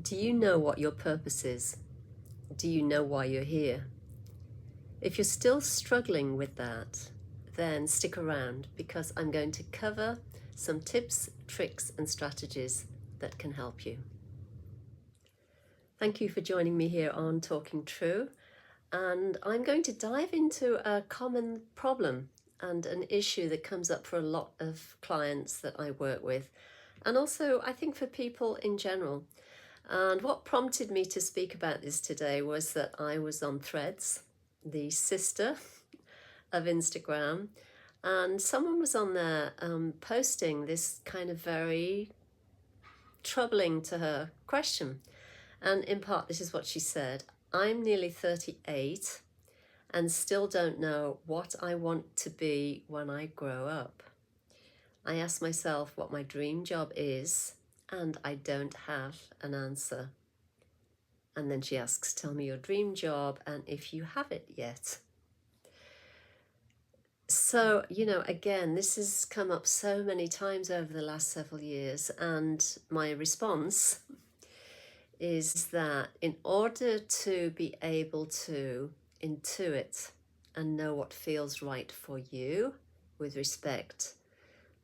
Do you know what your purpose is? Do you know why you're here? If you're still struggling with that, then stick around because I'm going to cover some tips, tricks, and strategies that can help you. Thank you for joining me here on Talking True. And I'm going to dive into a common problem and an issue that comes up for a lot of clients that I work with, and also I think for people in general. And what prompted me to speak about this today was that I was on Threads, the sister of Instagram, and someone was on there posting this kind of very troubling to her question. And in part, this is what she said: I'm nearly 38 and still don't know what I want to be when I grow up. I ask myself what my dream job is, and I don't have an answer. And then she asks, tell me your dream job and if you have it yet. So, again, this has come up so many times over the last several years. And my response is that in order to be able to intuit and know what feels right for you with respect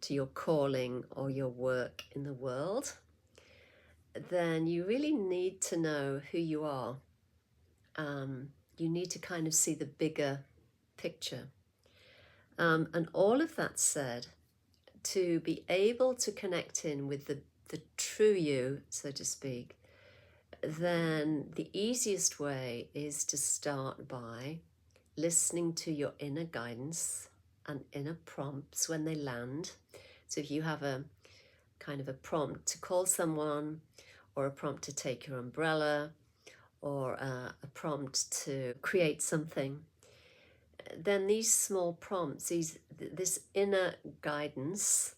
to your calling or your work in the world, then you really need to know who you are. You need to kind of see the bigger picture. And all of that said, to be able to connect in with the true you, so to speak, then the easiest way is to start by listening to your inner guidance and inner prompts when they land. So if you have a kind of a prompt to call someone, or a prompt to take your umbrella, or a prompt to create something, then these small prompts, this inner guidance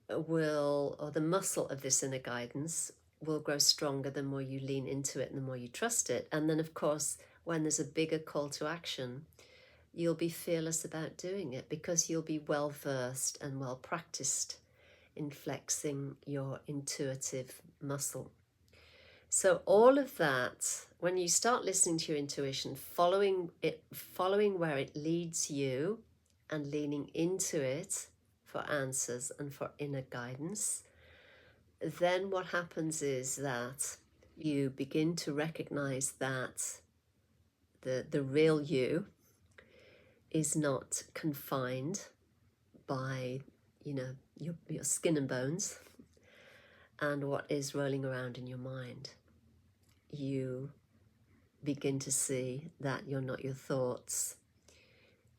or the muscle of this inner guidance will grow stronger the more you lean into it and the more you trust it. And then, of course, when there's a bigger call to action, you'll be fearless about doing it because you'll be well versed and well practiced in flexing your intuitive muscle. So all of that, when you start listening to your intuition, following where it leads you and leaning into it for answers and for inner guidance, then what happens is that you begin to recognize that the real you is not confined by, your skin and bones and what is rolling around in your mind. You begin to see that you're not your thoughts,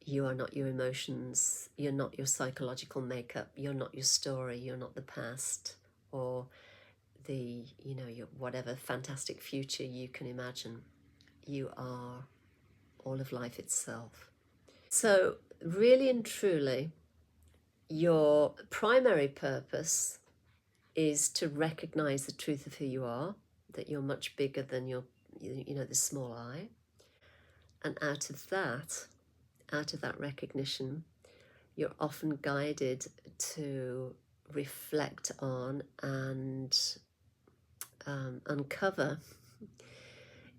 you are not your emotions, you're not your psychological makeup, you're not your story, you're not the past or your whatever fantastic future you can imagine. You are all of life itself. So really and truly, your primary purpose is to recognize the truth of who you are, that you're much bigger than the small I. And out of that recognition, you're often guided to reflect on and uncover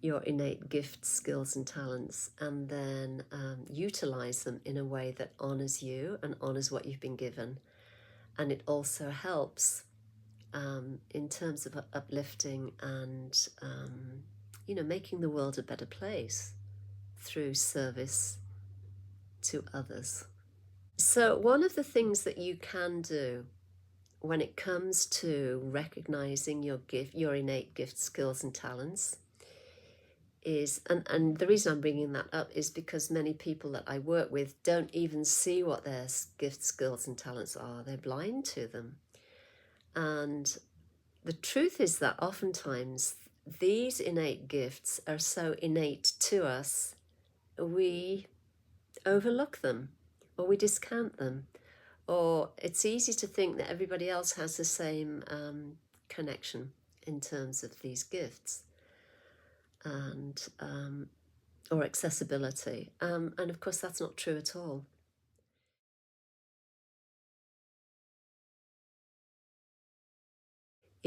your innate gifts, skills, and talents, and then utilize them in a way that honors you and honors what you've been given. And it also helps in terms of uplifting and making the world a better place through service to others. So one of the things that you can do when it comes to recognizing your innate gifts, skills, and talents is, and the reason I'm bringing that up is because many people that I work with don't even see what their gifts, skills, and talents are. They're blind to them. And the truth is that oftentimes these innate gifts are so innate to us, we overlook them or we discount them, or it's easy to think that everybody else has the same connection in terms of these gifts and or accessibility. And of course, that's not true at all.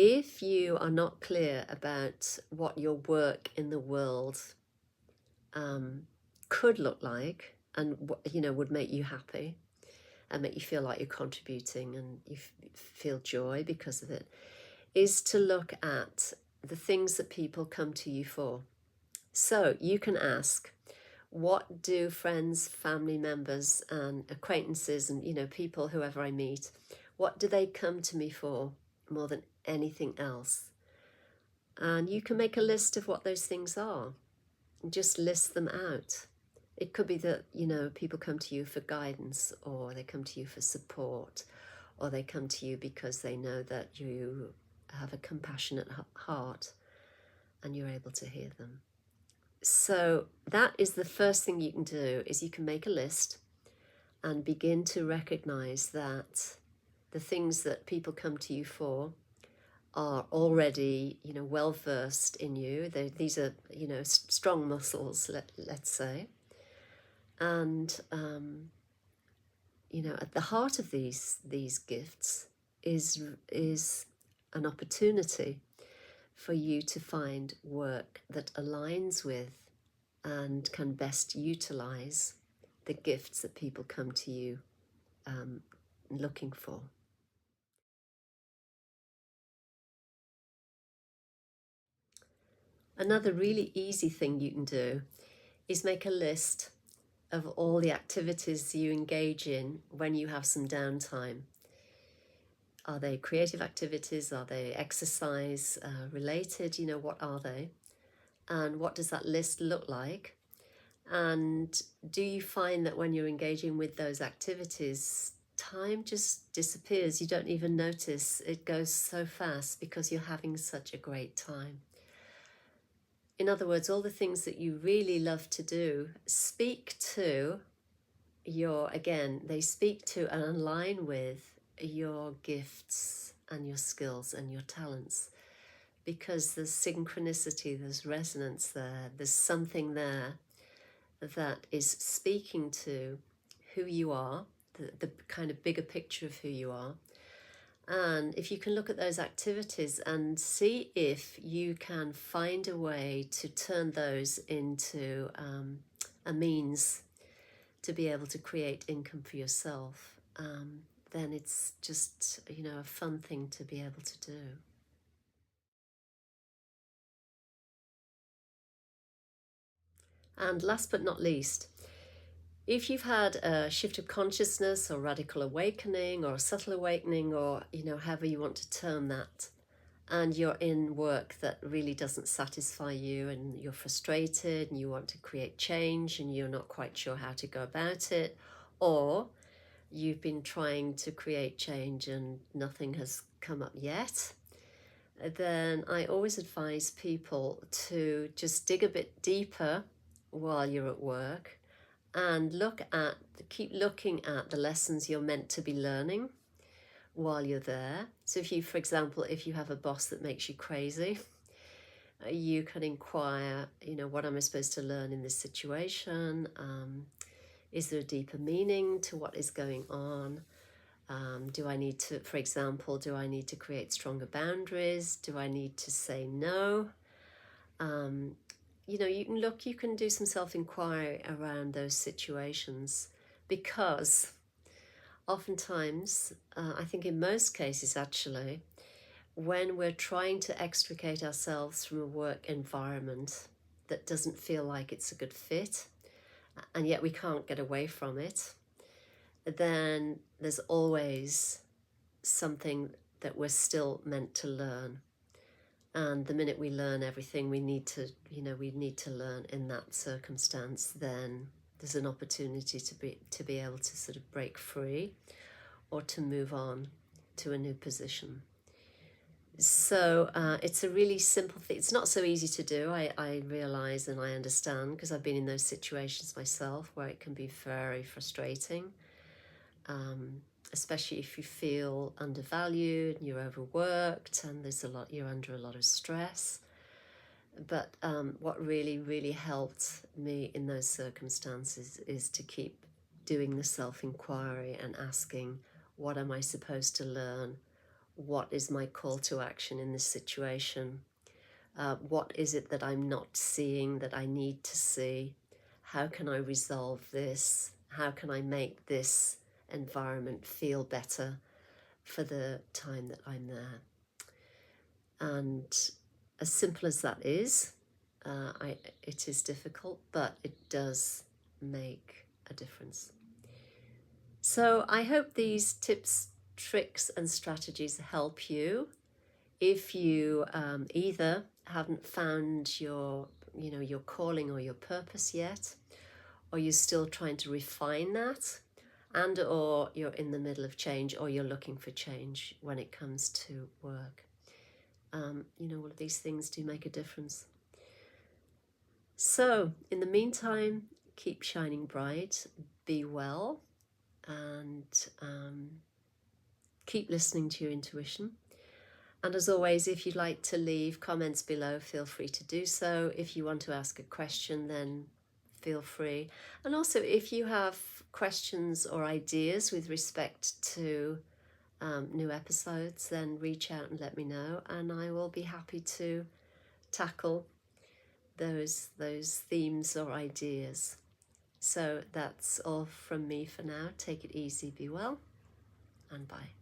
If you are not clear about what your work in the world could look like, and what would make you happy and make you feel like you're contributing and you feel joy because of it, is to look at the things that people come to you for. So you can ask, what do friends, family members, and acquaintances, and people, whoever I meet, what do they come to me for more than anything else? And you can make a list of what those things are and just list them out. It could be that people come to you for guidance, or they come to you for support, or they come to you because they know that you have a compassionate heart and you're able to hear them. So that is the first thing you can do, is you can make a list and begin to recognize that the things that people come to you for are already well versed in you. These are strong muscles, let's say. And at the heart of these gifts is an opportunity for you to find work that aligns with and can best utilize the gifts that people come to you looking for. Another really easy thing you can do is make a list of all the activities you engage in when you have some downtime. Are they creative activities? Are they exercise related? What are they? And what does that list look like? And do you find that when you're engaging with those activities, time just disappears? You don't even notice. It goes so fast because you're having such a great time. In other words, all the things that you really love to do speak to they speak to and align with your gifts and your skills and your talents, because there's synchronicity, there's resonance there, there's something there that is speaking to who you are, the kind of bigger picture of who you are. And if you can look at those activities and see if you can find a way to turn those into a means to be able to create income for yourself, then it's just a fun thing to be able to do. And last but not least, if you've had a shift of consciousness or radical awakening or a subtle awakening, or however you want to term that, and you're in work that really doesn't satisfy you and you're frustrated and you want to create change and you're not quite sure how to go about it, or you've been trying to create change and nothing has come up yet, then I always advise people to just dig a bit deeper while you're at work and keep looking at the lessons you're meant to be learning while you're there. So for example, if you have a boss that makes you crazy, you can inquire, what am I supposed to learn in this situation? Is there a deeper meaning to what is going on? Do I need to, for example, create stronger boundaries? Do I need to say no? You can do some self-inquiry around those situations, because oftentimes, I think in most cases actually, when we're trying to extricate ourselves from a work environment that doesn't feel like it's a good fit, and yet we can't get away from it, then there's always something that we're still meant to learn. And the minute we learn everything we need to learn in that circumstance, then there's an opportunity to be able to sort of break free or to move on to a new position. So it's a really simple thing. It's not so easy to do, I realize and I understand, because I've been in those situations myself where it can be very frustrating, especially if you feel undervalued and you're overworked and you're under a lot of stress. But what really, really helped me in those circumstances is to keep doing the self-inquiry and asking, what am I supposed to learn what is my call to action in this situation? What is it that I'm not seeing that I need to see? How can I resolve this? How can I make this environment feel better for the time that I'm there? And as simple as that is, it is difficult, but it does make a difference. So I hope these tips, tricks, and strategies help you. If you either haven't found your calling or your purpose yet, or you're still trying to refine that, and or you're in the middle of change, or you're looking for change when it comes to work, all of these things do make a difference. So in the meantime, keep shining bright, be well, and keep listening to your intuition. And as always, if you'd like to leave comments below, feel free to do so. If you want to ask a question, then feel free. And also, if you have questions or ideas with respect to new episodes, then reach out and let me know, and I will be happy to tackle those themes or ideas. So that's all from me for now. Take it easy, be well, and bye.